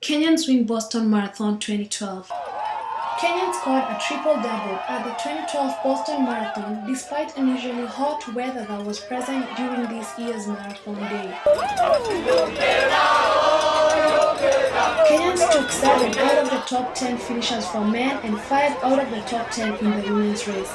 Kenyans win Boston Marathon 2012. Kenyans scored a triple-double at the 2012 Boston Marathon despite unusually hot weather that was present during this year's marathon day. Kenyans took 7 out of the top 10 finishers for men and 5 out of the top 10 in the women's race.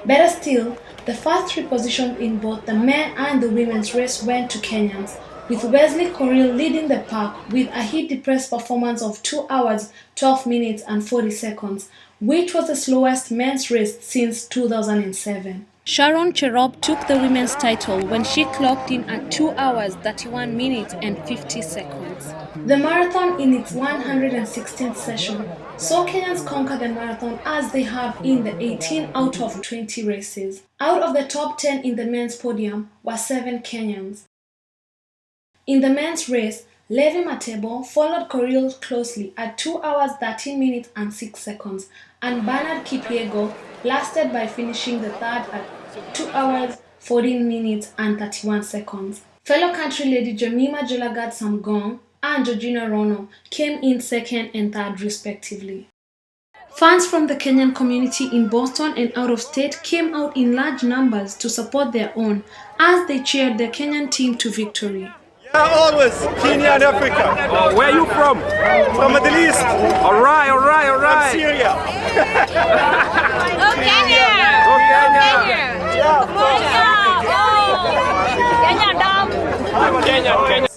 Better still, the first 3 positions in both the men and the women's race went to Kenyans, with Wesley Korir leading the pack with a heat-depressed performance of 2 hours, 12 minutes and 40 seconds, which was the slowest men's race since 2007. Sharon Cherop took the women's title when she clocked in at 2 hours, 31 minutes and 50 seconds. The marathon in its 116th session saw Kenyans conquer the marathon as they have in the 18 out of 20 races. Out of the top 10 in the men's podium were 7 Kenyans. In the men's race, Levi Matebo followed Korir closely at 2 hours 13 minutes and 6 seconds, and Bernard Kipyego lasted by finishing the third at 2 hours 14 minutes and 31 seconds. Fellow country lady Jemima Jelagat Samgong and Georgina Rono came in second and third respectively. Fans from the Kenyan community in Boston and out of state came out in large numbers to support their own as they cheered their Kenyan team to victory. Yeah, always. Kenya and Africa. Oh, where are you from? From Middle East. All right. From Syria. Go Kenya! Go Kenya! Kenya!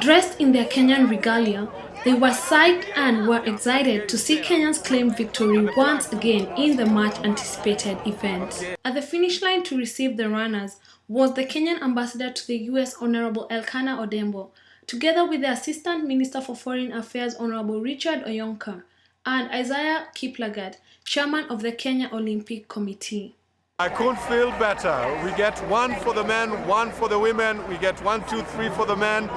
Dressed in their Kenyan regalia, they were psyched and were excited to see Kenyans claim victory once again in the much-anticipated event. At the finish line to receive the runners was the Kenyan ambassador to the US Honorable Elkanah Odembo, together with the Assistant Minister for Foreign Affairs Honorable Richard Oyonka and Isaiah Kiplagat, Chairman of the Kenya Olympic Committee. I couldn't feel better. We get 1 for the men, 1 for the women. We get 1, 2, 3 for the men.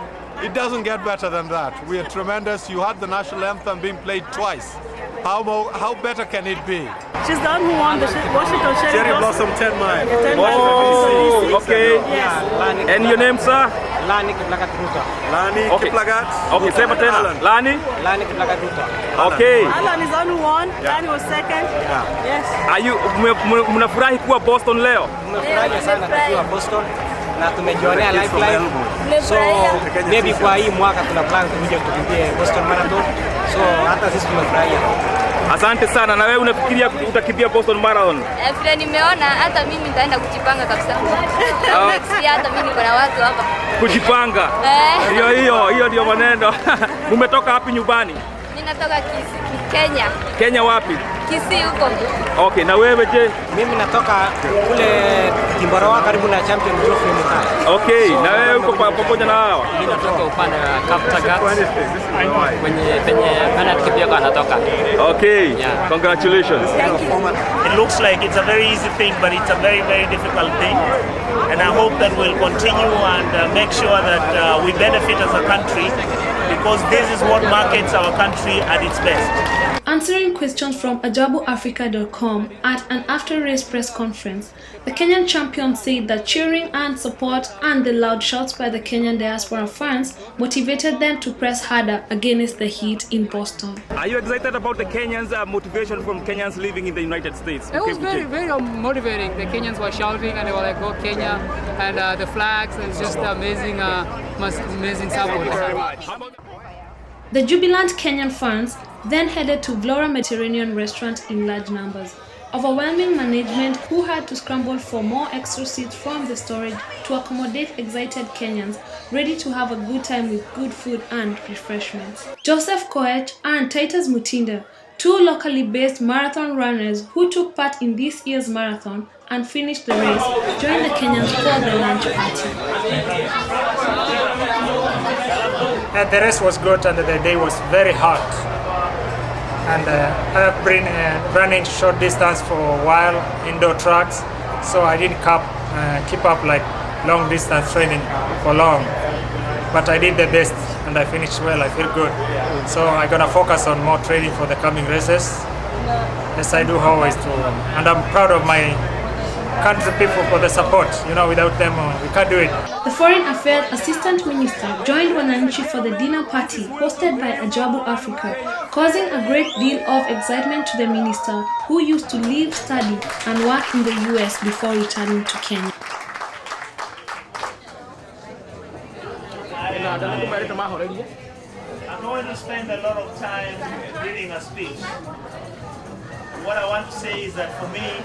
It doesn't get better than that. We are tremendous. You had the national anthem being played twice. How better can it be? She's the one who won the Washington Cherry Blossom 10 mile. Oh, okay. Yes. And your name, sir? Lani Kiplagat Ruta. Lani Okay. Kiplagat. Okay, say it again. Lani? Lani Kiplagat Ruta. Okay. Alan is the one who won. Lani was second. Yes. Are you mnafurahi kuwa Boston leo? Tumefurahia sana tukiwa Boston na tumejionea live. So maybe kwa hii mwaka tuna plan kuja tukimbie Boston Marathon. So hata sisi tumefurahia. Asante sana. Na wewe unafikiria utakimbia Boston Marathon? Vile nimeona hata mimi nitaenda kujipanga kabisa. Si hata mimi niko na watu hapa. Kujipanga. Hiyo ndio maneno. Umetoka wapi nyumbani? Mimi natoka Kenya. Kenya wapi? Kisii huko. Okay, na wewe je? Mimi natoka kule Kimboroa karibu na Champion Trophy Mtaa. Okay, na wewe uko pamoja na hawa? Mimi natoka upande wa Kaptagat kwenye Bernard Kipyego anatoka. Okay, Yeah. Congratulations. It looks like it's a very easy thing, but it's a very, very difficult thing. And I hope that we'll continue and make sure that we benefit as a country, because this is what markets our country at its best. Answering questions from ajabuafrica.com at an after-race press conference, the Kenyan champion said that cheering and support and the loud shouts by the Kenyan diaspora fans motivated them to press harder against the heat in Boston. Are you excited about the Kenyans' motivation from Kenyans living in the United States? It was very, very motivating. The Kenyans were shouting and they were like, "Go Kenya!" and the flags, and it's just amazing, amazing support. The jubilant Kenyan fans then headed to Vlora Mediterranean restaurant in large numbers. Overwhelming management who had to scramble for more extra seats from the storage to accommodate excited Kenyans ready to have a good time with good food and refreshments. Joseph Koech and Titus Mutinda, 2 locally based marathon runners who took part in this year's marathon and finished the race, joined the Kenyans for the lunch party. The race was good and the day was very hot. And I've been running short distance for a while, indoor tracks, so I didn't keep up like long distance training for long. But I did the best and I finished well, I feel good. So I'm gonna focus on more training for the coming races. Yes, I do always too. And I'm proud of my country people for the support. You know, without them, we can't do it. The Foreign Affairs Assistant Minister joined Wananchi for the dinner party hosted by Ajabu Africa, causing a great deal of excitement to the minister, who used to live, study, and work in the US before returning to Kenya. I'm going to spend a lot of time reading a speech. What I want to say is that for me,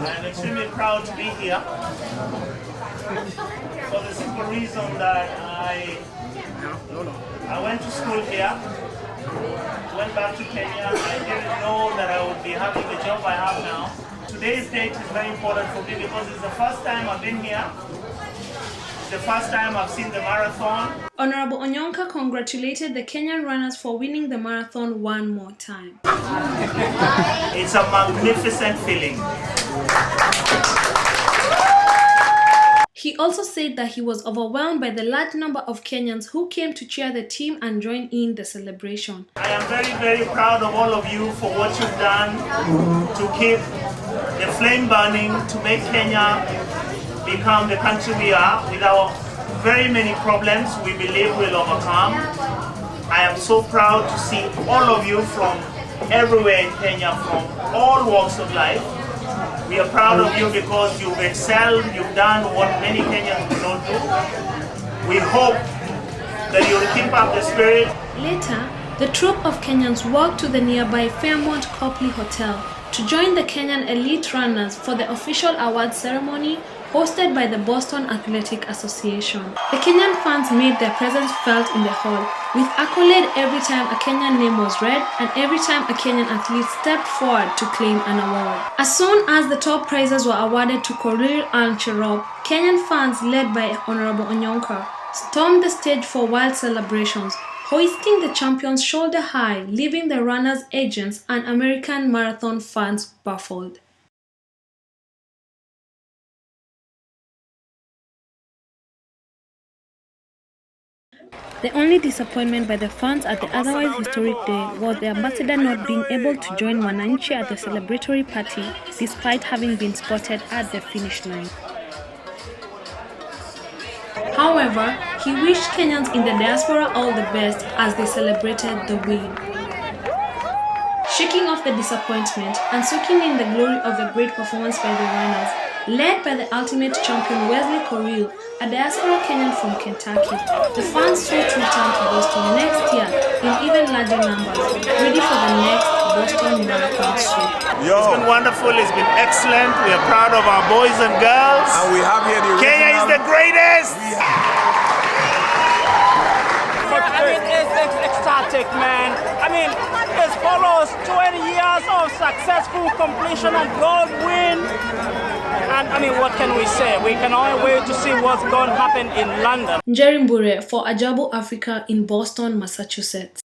I'm extremely proud to be here for the simple reason that I went to school here, went back to Kenya. I didn't know that I would be having the job I have now. Today's date is very important for me because it's the first time I've been here. The first time I've seen the marathon. Honorable Onyonka congratulated the Kenyan runners for winning the marathon one more time. It's a magnificent feeling. He also said that he was overwhelmed by the large number of Kenyans who came to cheer the team and join in the celebration. I am very, very proud of all of you for what you've done to keep the flame burning, to make Kenya become the country we are. With our very many problems, we believe we'll overcome. I am so proud to see all of you from everywhere in Kenya, from all walks of life. We are proud of you because you've excelled, you've done what many Kenyans do not do. We hope that you'll keep up the spirit. Later, the troop of Kenyans walked to the nearby Fairmont Copley Hotel to join the Kenyan elite runners for the official awards ceremony hosted by the Boston Athletic Association. The Kenyan fans made their presence felt in the hall, with accolade every time a Kenyan name was read and every time a Kenyan athlete stepped forward to claim an award. As soon as the top prizes were awarded to Korir and Cherop, Kenyan fans led by Honorable Onyonka stormed the stage for wild celebrations, hoisting the champions shoulder high, leaving the runners' agents and American marathon fans baffled. The only disappointment by the fans at the otherwise historic day was the ambassador not being able to join Wananchi at the celebratory party despite having been spotted at the finish line. However, he wished Kenyans in the diaspora all the best as they celebrated the win. Shaking off the disappointment and soaking in the glory of the great performance by the runners, led by the ultimate champion Wesley Korir, a diaspora Kenyan from Kentucky, the fans sought to return to Boston next year in even larger numbers, ready for the next Boston Marathon show. It's been wonderful, it's been excellent. We are proud of our boys and girls. And we have here the Kenya is the greatest! I mean, it's ecstatic, man. I mean, it follows 20 years of successful completion and gold win. And I mean, what can we say? We can only wait to see what's going to happen in London. Njeri Mbure for Ajabu Africa in Boston, Massachusetts.